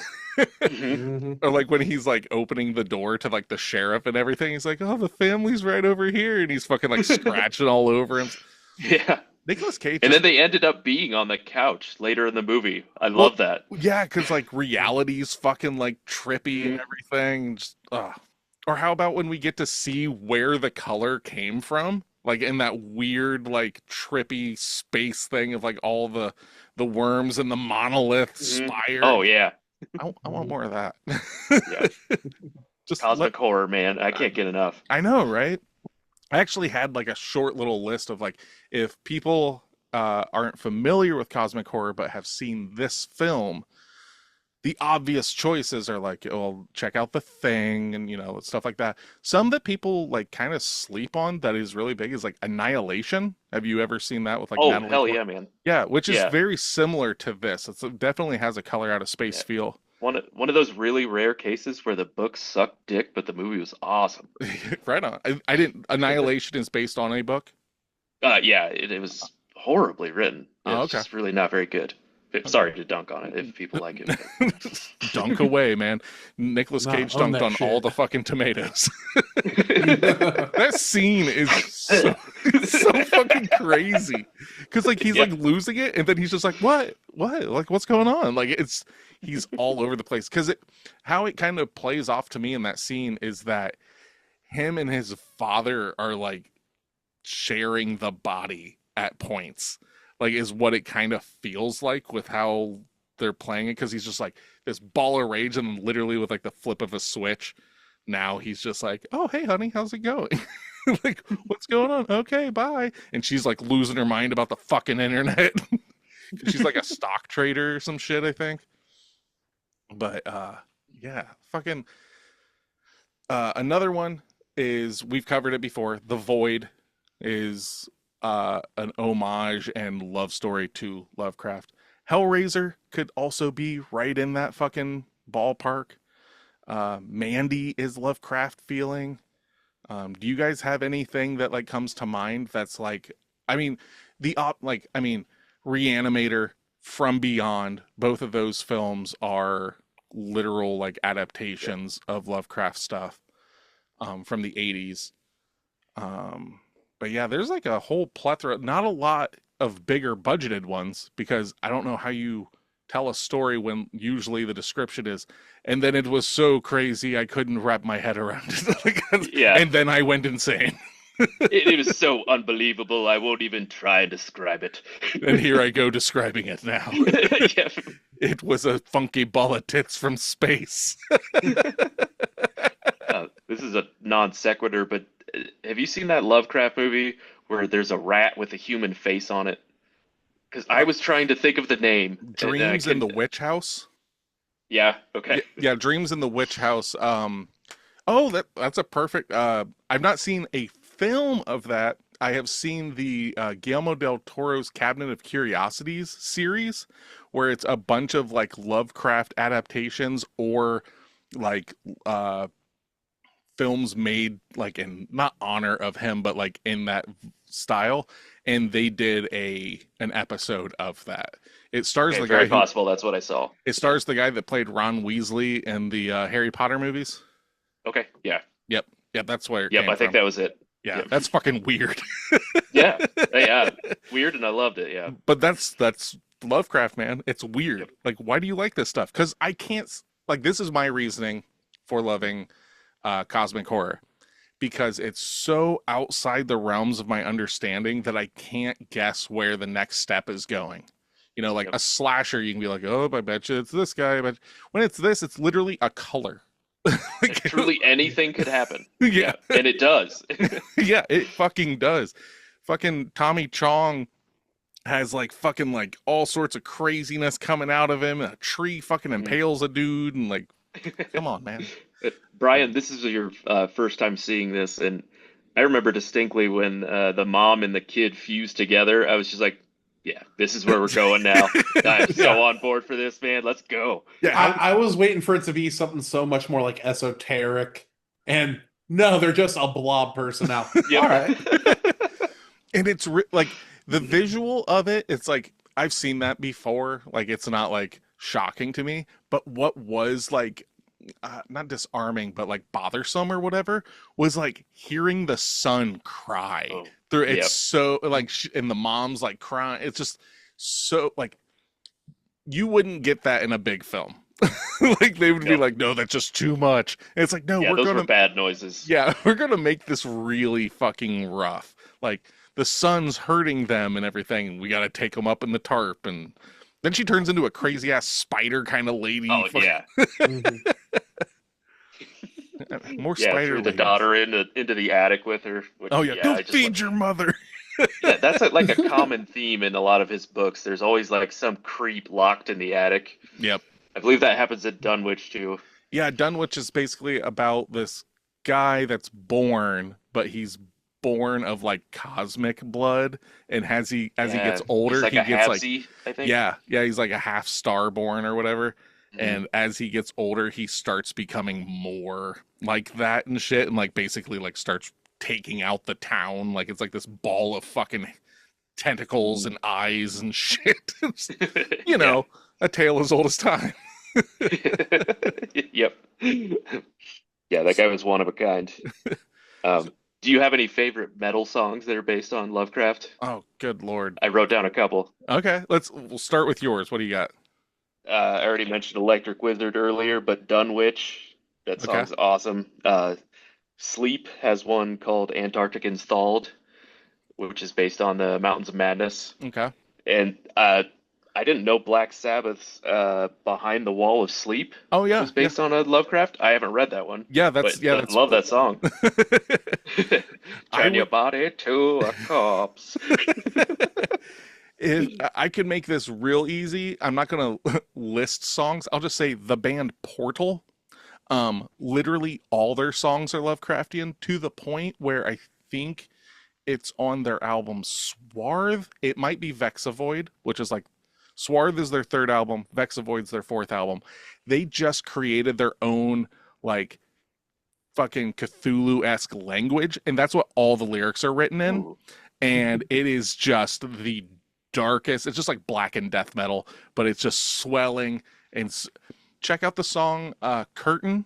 Or like when he's like opening the door to like the sheriff and everything, he's like, oh, the family's right over here. And he's fucking like scratching all over him. Yeah. Nicolas Cage. And then they ended up being on the couch later in the movie. I love that. Yeah, because like reality's fucking like trippy and everything. Just, or how about when we get to see where the color came from? Like in that weird, like trippy space thing of like all the worms and the monolith spire. Oh yeah. I want more of that. Yeah. Just Cosmic horror, man. I can't get enough. I know, right? I actually had like a short little list of like if people aren't familiar with cosmic horror but have seen this film, the obvious choices are like, oh, check out The Thing and, you know, stuff like that. Some that people like kind of sleep on that is really big is like Annihilation. Have you ever seen that with like Oh, Natalie hell Portman? yeah, man. Yeah, which is very similar to this. It definitely has a color out of space feel. One of those really rare cases where the book sucked dick, but the movie was awesome. Right on. I didn't. Annihilation is based on a book. Yeah, it was horribly written. It's just really not very good. Sorry to dunk on it if people like it. Dunk away, man. Nicolas Cage dunked on all the fucking tomatoes. That scene is so fucking crazy. Because like he's like losing it, and then he's just like, what? Like what's going on? Like he's all over the place. Because how it kind of plays off to me in that scene is that him and his father are like sharing the body at points. Like is what it kind of feels like with how they're playing it, because he's just like this ball of rage, and literally with like the flip of a switch, now he's just like, oh hey honey, how's it going? Like what's going on? Okay, bye. And she's like losing her mind about the fucking internet. She's like a stock trader or some shit, I think. But yeah, fucking another one is, we've covered it before, The Void is an homage and love story to Lovecraft. Hellraiser could also be right in that fucking ballpark. Mandy is Lovecraft feeling. Do you guys have anything that like comes to mind that's like, I mean, Reanimator, From Beyond, both of those films are literal like adaptations of Lovecraft stuff from the 80s. But yeah, there's like a whole plethora, not a lot of bigger budgeted ones, because I don't know how you tell a story when usually the description is, and then it was so crazy I couldn't wrap my head around it. And then I went insane. It was so unbelievable. I won't even try and describe it. And here I go describing it now. Yeah. It was a funky ball of tits from space. This is a non sequitur, but have you seen that Lovecraft movie where there's a rat with a human face on it? Because I was trying to think of the name. Dreams in the Witch House? Yeah, okay. Yeah, Dreams in the Witch House. That's a perfect. I've not seen a film of that. I have seen the Guillermo del Toro's Cabinet of Curiosities series, where it's a bunch of like Lovecraft adaptations or like films made like in not honor of him, but like in that style. And they did an episode of that. It stars the very guy possible that's what I saw. It stars the guy that played Ron Weasley in the Harry Potter movies. Okay, yeah. Yep, that's where it Yep, came I think from. that was it. Yeah, Yep. that's fucking weird. Yeah, weird, and I loved it. Yeah, But that's Lovecraft, man. It's weird. Yep. Like, why do you like this stuff? Because I can't. Like, this is my reasoning for loving cosmic horror, because it's so outside the realms of my understanding that I can't guess where the next step is going. You know, like Yep. a slasher, you can be like, oh, I bet you it's this guy. But when it's this, it's literally a color. Like, truly anything could happen. Yeah. And it does. Yeah, it fucking does. Fucking Tommy Chong has like fucking like all sorts of craziness coming out of him. A tree fucking impales a dude, and like, come on, man. Brian, this is your first time seeing this, and I remember distinctly when the mom and the kid fused together. I was just like, yeah, this is where we're going now. I'm so on board for this, man. Let's go. Yeah, I was waiting for it to be something so much more like esoteric, and no, they're just a blob person now. Yep. All right. and it's like the visual of it. It's like I've seen that before. Like, it's not like shocking to me. But what was like not disarming, but like bothersome or whatever, was like hearing the son cry. Oh, Through it's yep. so like and the mom's like crying. It's just so like you wouldn't get that in a big film. Like they would be Yep. like, no, that's just too much. And it's like, no, Yeah, we're those gonna were bad noises. yeah, we're gonna make this really fucking rough. Like the son's hurting them and everything. We gotta take them up in the tarp, and then she turns into a crazy ass spider kind of lady. Oh, yeah. More Yeah, spider threw the ladies. daughter into the attic with her. Which, Oh yeah, go I just feed your mother. Yeah, that's like a common theme in a lot of his books. There's always like some creep locked in the attic. Yep. I believe that happens at Dunwich too. Yeah, Dunwich is basically about this guy that's born, but he's born of like cosmic blood, and as he gets older, he's like he a gets like halfsy, I think. yeah, he's like a half star born or whatever. Mhm. And as he gets older, he starts becoming more like that and shit, and like basically like starts taking out the town. Like it's like this ball of fucking tentacles and eyes and shit. You know, a tale as old as time. Yep. Yeah, that guy was one of a kind. Do you have any favorite metal songs that are based on Lovecraft? Oh, good lord. I wrote down a couple. Okay, we'll start with yours. What do you got? I already mentioned Electric Wizard earlier, but Dunwich, that Okay. song's awesome. Sleep has one called Antarctic Installed, which is based on the Mountains of Madness. Okay. And I didn't know Black Sabbath's Behind the Wall of Sleep Oh yeah. was based on a Lovecraft. I haven't read that one. Yeah, that's But yeah, I that's love that song. I Turn your would- body to a corpse. If I could make this real easy, I'm not gonna list songs. I'll just say the band Portal. Literally all their songs are Lovecraftian, to the point where I think it's on their album Swarth. It might be Vexavoid, which is like Swarth is their third album, Vexavoid's their fourth album. They just created their own like fucking Cthulhu-esque language, and that's what all the lyrics are written in. Ooh. And it is just the darkest. It's just like black and death metal, but it's just swelling. And check out the song Curtain.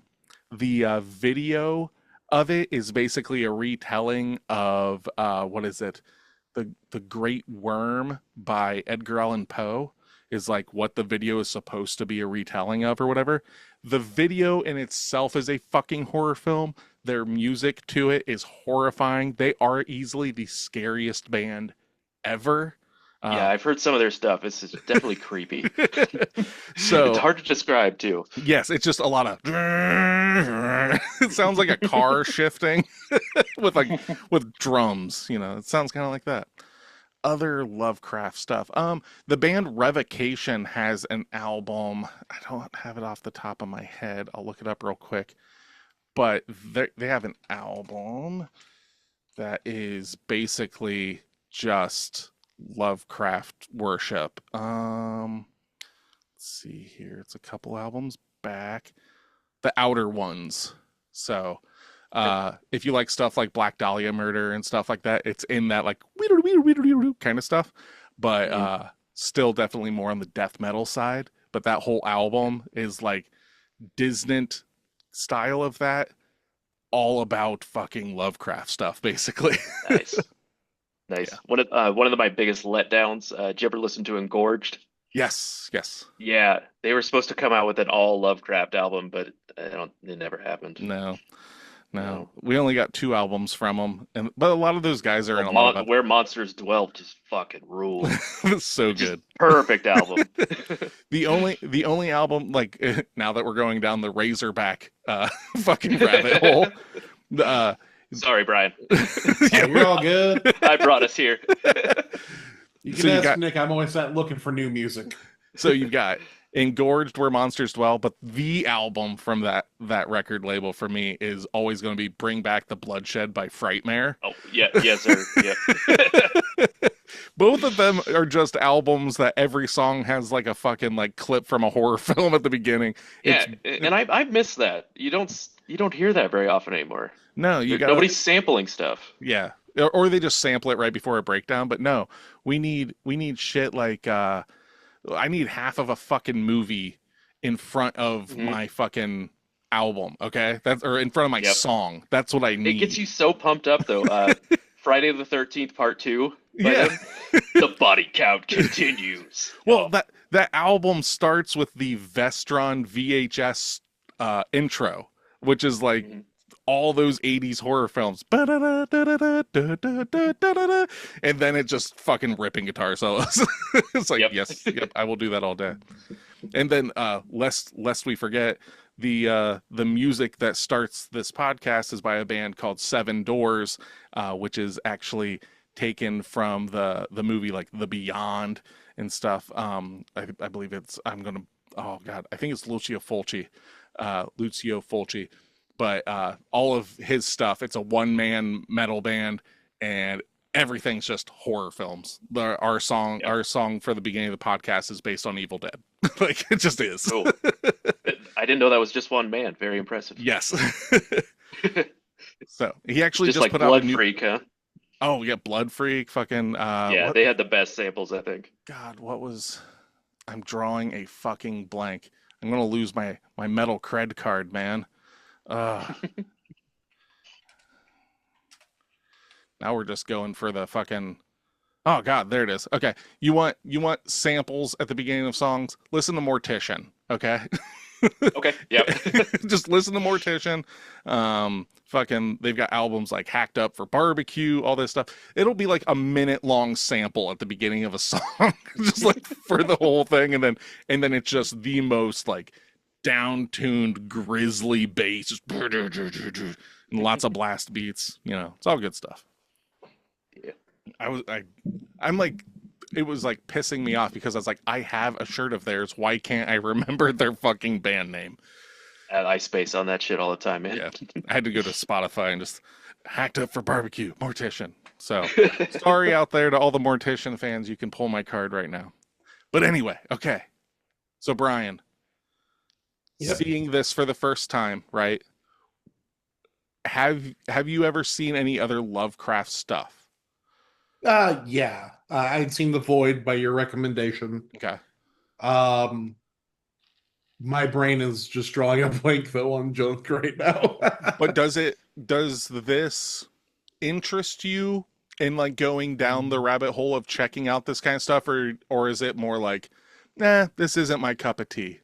The video of it is basically a retelling of what is it, the Great Worm by Edgar Allan Poe is like what the video is supposed to be a retelling of or whatever. The video in itself is a fucking horror film. Their music to it is horrifying. They are easily the scariest band ever. Yeah, I've heard some of their stuff. It's definitely creepy. So It's hard to describe too. yes, it's just a lot of it sounds like a car shifting with drums, it sounds kind of like that. Other Lovecraft stuff. The band Revocation has an album. I don't have it off the top of my head. I'll look it up real quick. But they have an album that is basically just Lovecraft worship. Let's see here. It's a couple albums back. The Outer Ones. So if you like stuff like Black Dahlia Murder and stuff like that, it's in that like kind of stuff. But still definitely more on the death metal side. But that whole album is like dissonant style of that, all about fucking Lovecraft stuff, basically. Nice. Yeah. One of my biggest letdowns. Did you ever listen to Engorged? Yes. Yeah, they were supposed to come out with an all Lovecraft album, but it never happened. No. We only got 2 albums from them, but a lot of those guys are in a lot of Where Monsters Dwell just fucking rules. It's so good. Perfect album. The only album, like, now that we're going down the Razorback fucking rabbit hole. Sorry, Brian. Yeah, you're all good. I brought us here. You can ask Nick. I'm always looking for new music. So you've got Engorged, Where Monsters Dwell, but the album from that record label for me is always going to be Bring Back the Bloodshed by Frightmare. Oh, yeah, yes, sir. Yeah. Both of them are just albums that every song has like a fucking like clip from a horror film at the beginning. Yeah, and I've missed that. You don't hear that very often anymore. No, nobody's sampling stuff. Yeah. Or they just sample it right before a breakdown, but no. We need shit like I need half of a fucking movie in front of my fucking album, okay? Or in front of my song. That's what I need. It gets you so pumped up, though. Friday the 13th, Part 2. Yeah. The body count continues. Well, that album starts with the Vestron VHS intro, which is like all those 80s horror films. And then it just fucking ripping guitar solos. It's like, yes, I will do that all day. And then lest we forget, the music that starts this podcast is by a band called Seven Doors, which is actually taken from the movie like The Beyond and stuff. I believe I think it's Lucio Fulci. But all of his stuff, it's a one-man metal band, and everything's just horror films. Our song for the beginning of the podcast is based on Evil Dead. Like, it just is. Cool. I didn't know that was just one man. Very impressive. Yes. So he actually just like put Blood out a new... Freak, huh? Oh yeah, Blood Freak. Fucking. They had the best samples, I think. God, I'm drawing a fucking blank. I'm gonna lose my metal cred card, man. Now we're just going for the fucking... Oh god, there it is. Okay, you want samples at the beginning of songs? Listen to Mortician, okay? Okay, yep. Just listen to Mortician. Fucking, they've got albums like Hacked Up for Barbecue, all this stuff. It'll be like a minute-long sample at the beginning of a song, just like for the whole thing, and then it's just the most like down-tuned grisly bass and lots of blast beats. It's all good stuff. Yeah. I'm like, it was like pissing me off because I was like, I have a shirt of theirs, why can't I remember their fucking band name? I space on that shit all the time, man. Yeah, I had to go to Spotify and just Hacked Up for Barbecue, Mortician. So sorry out there to all the Mortician fans, you can pull my card right now. But anyway, okay, so Brian, seeing this for the first time, right? Have you ever seen any other Lovecraft stuff? Yeah. I'd seen The Void by your recommendation. Okay. My brain is just drawing a blank though on junk right now. But does this interest you in like going down the rabbit hole of checking out this kind of stuff, or is it more like, nah, this isn't my cup of tea?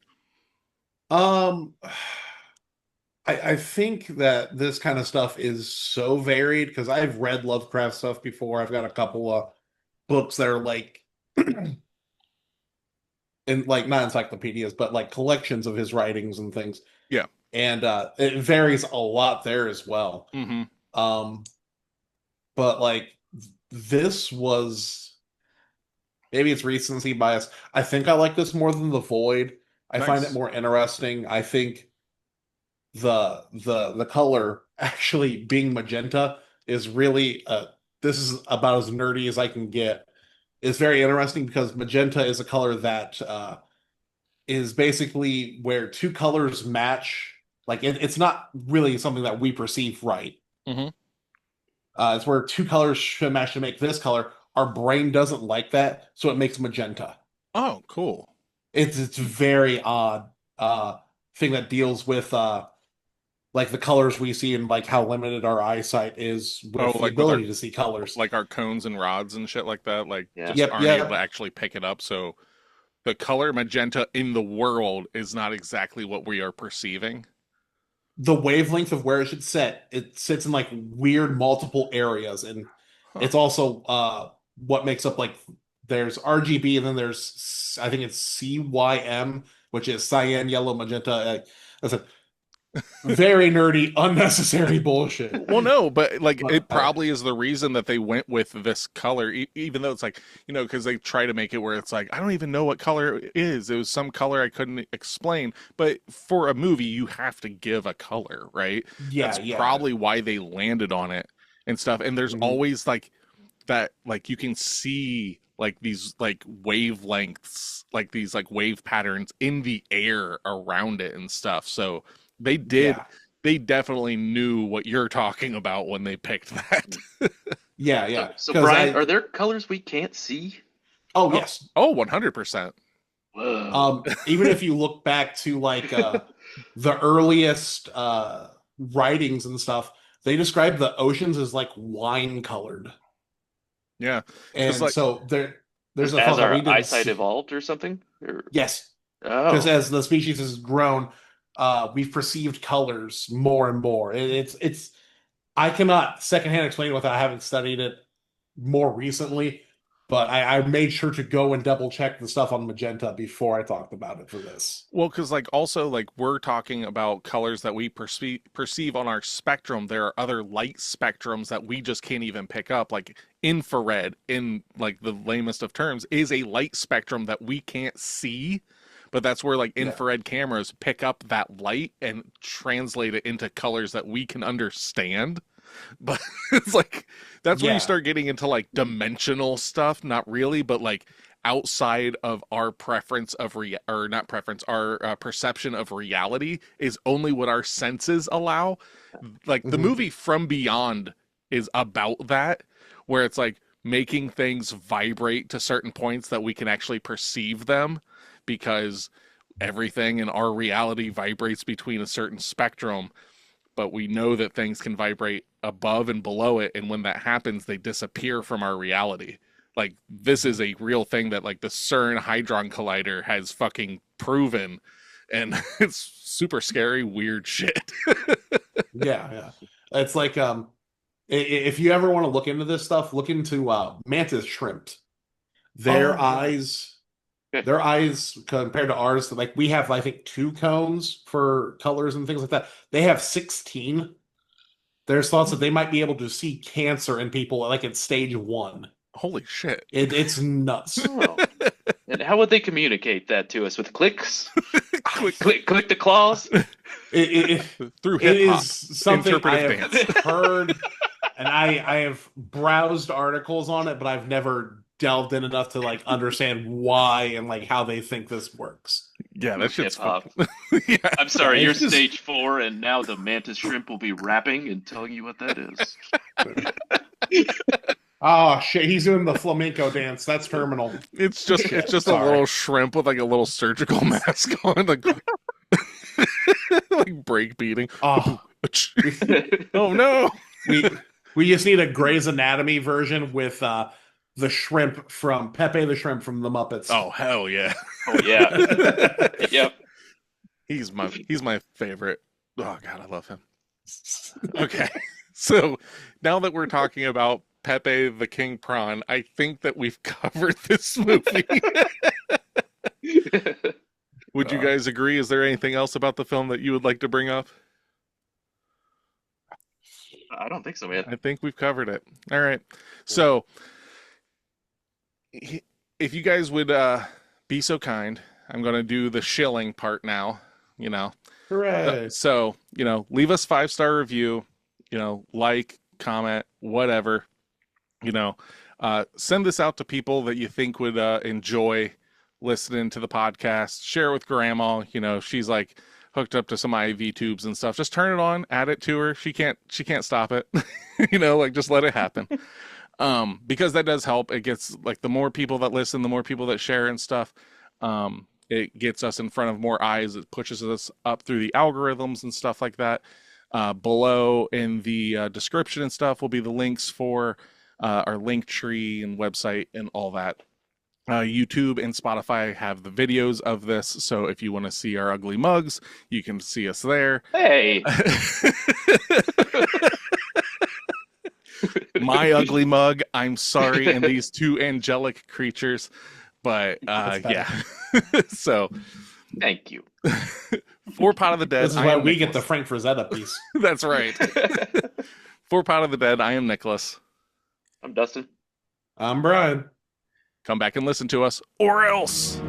I think that this kind of stuff is so varied because I've read Lovecraft stuff before. I've got a couple of books that are like in like not encyclopedias, but like collections of his writings and things. Yeah. And it varies a lot there as well. Mm-hmm. But like this was maybe it's recency bias. I think I like this more than The Void. I find it Nice. more interesting. I think the color actually being magenta is really this is about as nerdy as I can get. It's very interesting because magenta is a color that is basically where two colors match. Like it's not really something that we perceive right. Mm-hmm. It's where two colors should match to make this color. Our brain doesn't like that, so it makes magenta. Oh, cool. It's very odd thing that deals with like the colors we see and like how limited our eyesight is with Oh, the like with ability our to see colors. like our cones and rods and shit like that, like Yeah. just Yep, aren't yeah. able to actually pick it up. So the color magenta in the world is not exactly what we are perceiving. The wavelength of where it should set, it sits in like weird multiple areas, and Huh. it's also what makes up like there's RGB and then there's I think it's CYM, which is cyan, yellow, magenta. That's a very nerdy, unnecessary bullshit. Well, no, but like But, it probably is the reason that they went with this color, even though it's like, because they try to make it where it's like, I don't even know what color it is. It was some color I couldn't explain. But for a movie, you have to give a color, right? yeah, That's yeah. probably why they landed on it and stuff. And there's Mhm. always like that, like you can see like these like wavelengths, like these like wave patterns in the air around it and stuff. So they did. Yeah. They definitely knew what you're talking about when they picked that. Yeah, yeah. So 'Cause Brian, are there colors we can't see? Oh, yes. Oh, 100%. Whoa. Even if you look back to like the earliest writings and stuff, they describe the oceans as like wine colored. Yeah. And like- so there's a As thought that our we didn't eyesight see. evolved or something? Or... Yes, because Oh. as the species has grown, we've perceived colors more and more. It's I cannot secondhand explain it without having studied it more recently, but I made sure to go and double check the stuff on magenta before I talked about it for this. Well, because like also like we're talking about colors that we perceive on our spectrum. There are other light spectrums that we just can't even pick up. Like infrared, in like the lamest of terms, is a light spectrum that we can't see. But that's where like infrared cameras pick up that light and translate it into colors that we can understand. But it's like that's when you start getting into like dimensional stuff. Not really, but like outside of our preference of or not preference, our perception of reality is only what our senses allow. Like the movie From Beyond is about that, where it's like making things vibrate to certain points that we can actually perceive them, because everything in our reality vibrates between a certain spectrum, but we know that things can vibrate above and below it, and when that happens, they disappear from our reality. Like, this is a real thing that, like, the CERN Hadron Collider has fucking proven, and it's super scary, weird shit. Yeah. It's like if you ever want to look into this stuff, look into mantis shrimp. Their eyes compared to ours, like we have I think 2 cones for colors and things like that. They have 16. There's thoughts that they might be able to see cancer in people like at stage 1. Holy shit. It's nuts. Oh. And how would they communicate that to us? With clicks? click the claws? Through It hip hop, is something I interpretive have dance. heard, and I have browsed articles on it, but I've never delved in enough to like understand why and like how they think this works. Yeah, that shit's hip-hop. yeah. I'm sorry, you're It's just- stage 4, and now the mantis shrimp will be rapping and telling you what that is. Oh shit, he's doing the flamenco dance. That's terminal. It's just a Sorry. little shrimp with like a little surgical mask on, like like break beating. Oh, Oh no. we just need a Grey's Anatomy version with the shrimp from Pepe the Shrimp from the Muppets. Oh hell yeah. Oh, yeah. Yep. He's my favorite. Oh God, I love him. Okay, so now that we're talking about Pepe the King Prawn, I think that we've covered this movie. Would you guys agree? Is there anything else about the film that you would like to bring up? I don't think so, man. I think we've covered it. All right. So if you guys would be so kind, I'm going to do the shilling part now, you know. Hooray. So, you know, leave us 5-star review, you know, like, comment, whatever, you know, send this out to people that you think would enjoy listening to the podcast. Share it with grandma. You know, she's like hooked up to some IV tubes and stuff. Just turn it on, add it to her. She can't stop it. You know, like just let it happen. Because that does help. It gets like the more people that listen, the more people that share and stuff. It gets us in front of more eyes. It pushes us up through the algorithms and stuff like that. Below in the description and stuff will be the links for our link tree and website and all that. YouTube and Spotify have the videos of this, so if you want to see our ugly mugs, you can see us there. Hey, My ugly mug, I'm sorry, and these two angelic creatures, but yeah. So thank you. For Pot of the Dead, This is I why am we get Nicholas. the Frank Frazetta piece. That's right. For Pot of the Dead, I am Nicholas. I'm Dustin. I'm Brian. Come back and listen to us, or else.